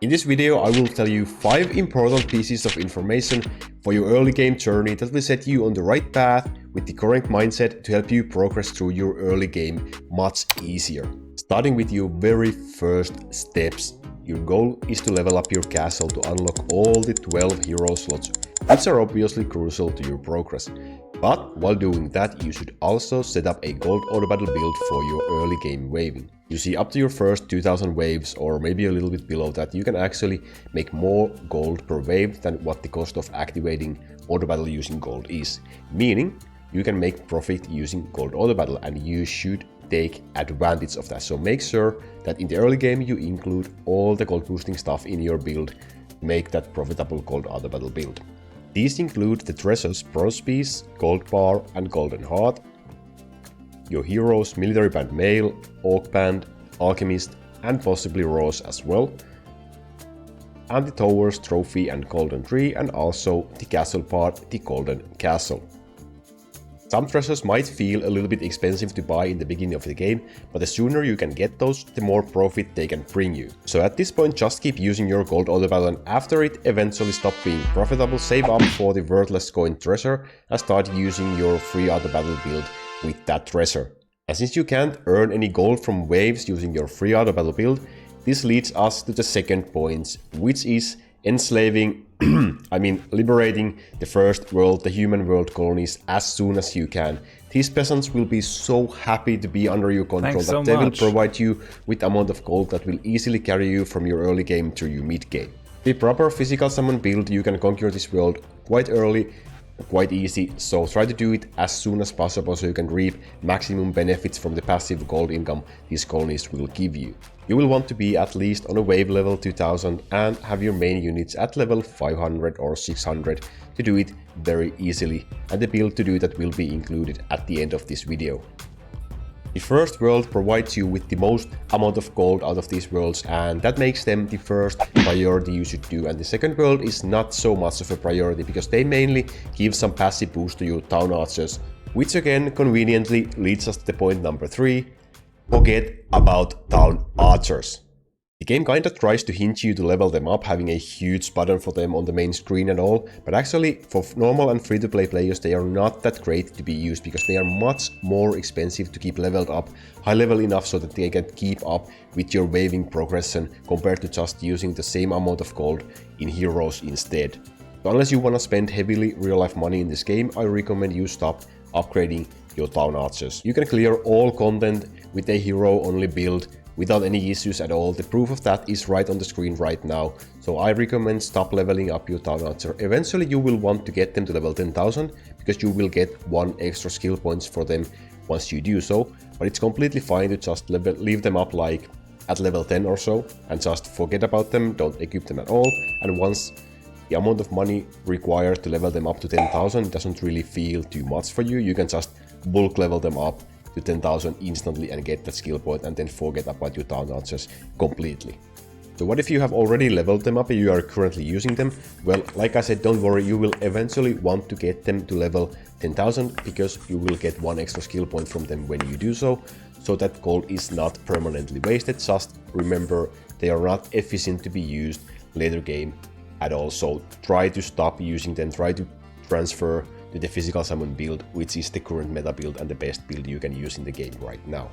In this video, I will tell you 5 important pieces of information for your early game journey that will set you on the right path with the correct mindset to help you progress through your early game much easier. Starting with your very first steps. Your goal is to level up your castle to unlock all the 12 hero slots, which are obviously crucial to your progress. But while doing that, you should also set up a Gold Autobattle build for your early game waving. You see, up to your first 2000 waves, or maybe a little bit below that, you can actually make more gold per wave than what the cost of activating Autobattle using gold is. Meaning, you can make profit using Gold Autobattle, and you should take advantage of that. So make sure that in the early game you include all the gold boosting stuff in your build to make that profitable Gold Autobattle build. These include the treasures Bronze Piece, Gold Bar and Golden Heart, your heroes Military Band Mail, Oak Band, Alchemist and possibly Rose as well, and the Towers Trophy and Golden Tree, and also the castle part, the Golden Castle. Some treasures might feel a little bit expensive to buy in the beginning of the game, but the sooner you can get those, the more profit they can bring you. So at this point, just keep using your Gold Autobattle, and after it eventually stop being profitable, save up for the worthless coin treasure and start using your free Autobattle build with that treasure. And since you can't earn any gold from waves using your free Autobattle build, this leads us to the second point, which is enslaving, liberating the first world, the human world colonies, as soon as you can. These peasants will be so happy to be under your control that they will provide you with amount of gold that will easily carry you from your early game to your mid game. The proper physical summon build, you can conquer this world quite early, quite easy, so try to do it as soon as possible so you can reap maximum benefits from the passive gold income these colonies will give you. You will want to be at least on a wave level 2000 and have your main units at level 500 or 600 to do it very easily, and the build to do that will be included at the end of this video. The first world provides you with the most amount of gold out of these worlds, and that makes them the first priority you should do. And the second world is not so much of a priority because they mainly give some passive boost to your town archers, which again conveniently leads us to the point number 3. Forget about town archers. The game kinda tries to hint you to level them up, having a huge button for them on the main screen and all, but actually for normal and free-to-play players they are not that great to be used because they are much more expensive to keep leveled up high level enough so that they can keep up with your waving progression compared to just using the same amount of gold in heroes instead. So unless you wanna spend heavily real-life money in this game, I recommend you stop upgrading your town archers. You can clear all content with a hero-only build without any issues at all. The proof of that is right on the screen right now. So I recommend stop leveling up your town archer. Eventually you will want to get them to level 10,000 because you will get 1 extra skill points for them once you do so. But it's completely fine to just leave them up like at level 10 or so and just forget about them, don't equip them at all. And once the amount of money required to level them up to 10,000 doesn't really feel too much for you, you can just bulk level them up to 10,000 instantly and get that skill point and then forget about your town archers completely. So what if you have already leveled them up and you are currently using them? Well, like I said, don't worry, you will eventually want to get them to level 10,000 because you will get 1 extra skill point from them when you do so. So that gold is not permanently wasted, just remember they are not efficient to be used later game at all. So try to stop using them, try to transfer to the physical summon build, which is the current meta build and the best build you can use in the game right now.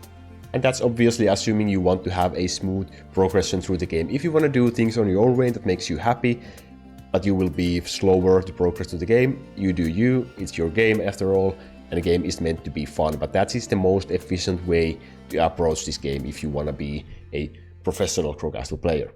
And that's obviously assuming you want to have a smooth progression through the game. If you want to do things on your own way that makes you happy, but you will be slower to progress to the game, you do you, it's your game after all, and the game is meant to be fun. But that is the most efficient way to approach this game if you want to be a professional Crowcastle player.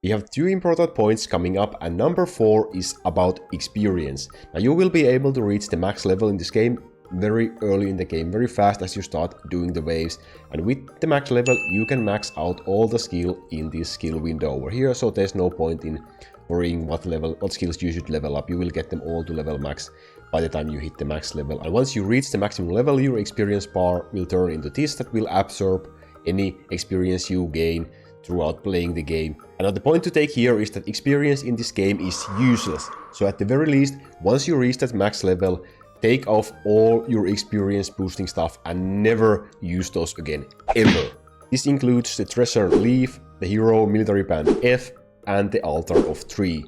We have 2 important points coming up, and number 4 is about experience. Now you will be able to reach the max level in this game very early in the game, very fast as you start doing the waves, and with the max level you can max out all the skill in this skill window over here, so there's no point in worrying what skills you should level up. You will get them all to level max by the time you hit the max level, and once you reach the maximum level your experience bar will turn into this that will absorb any experience you gain throughout playing the game. And the point to take here is that experience in this game is useless. So at the very least, once you reach that max level, take off all your experience boosting stuff and never use those again, ever. This includes the Treasure Leaf, the Hero Military Band F, and the Altar of 3.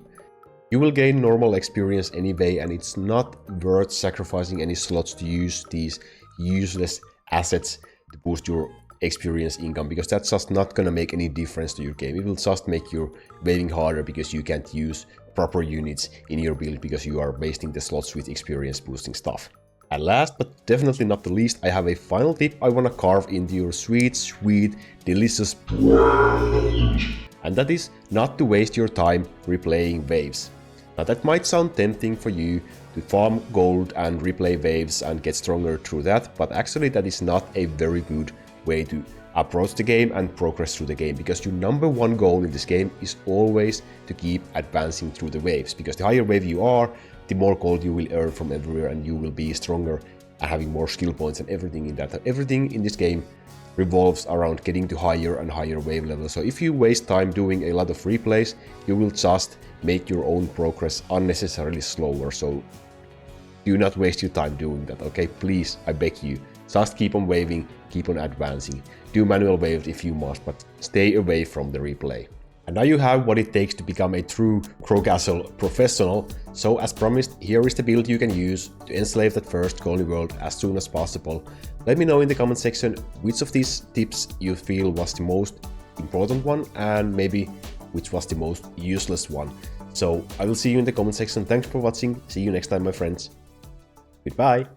You will gain normal experience anyway, and it's not worth sacrificing any slots to use these useless assets to boost your experience income, because that's just not gonna make any difference to your game. It will just make your waving harder because you can't use proper units in your build because you are wasting the slots with experience boosting stuff. And last but definitely not the least, I have a final tip I wanna carve into your sweet, delicious and that is not to waste your time replaying waves. Now that might sound tempting for you to farm gold and replay waves and get stronger through that, but actually that is not a very good way to approach the game and progress through the game, because your number one goal in this game is always to keep advancing through the waves, because the higher wave you are, the more gold you will earn from everywhere and you will be stronger and having more skill points and everything in that. Everything in this game revolves around getting to higher and higher wave levels. So if you waste time doing a lot of replays, you will just make your own progress unnecessarily slower. So do not waste your time doing that, okay? Please, I beg you. Just keep on waving, keep on advancing. Do manual waves if you must, but stay away from the replay. And now you have what it takes to become a true Crowcastle professional. So as promised, here is the build you can use to enslave that first colony world as soon as possible. Let me know in the comment section which of these tips you feel was the most important one and maybe which was the most useless one. So I will see you in the comment section. Thanks for watching. See you next time, my friends. Goodbye.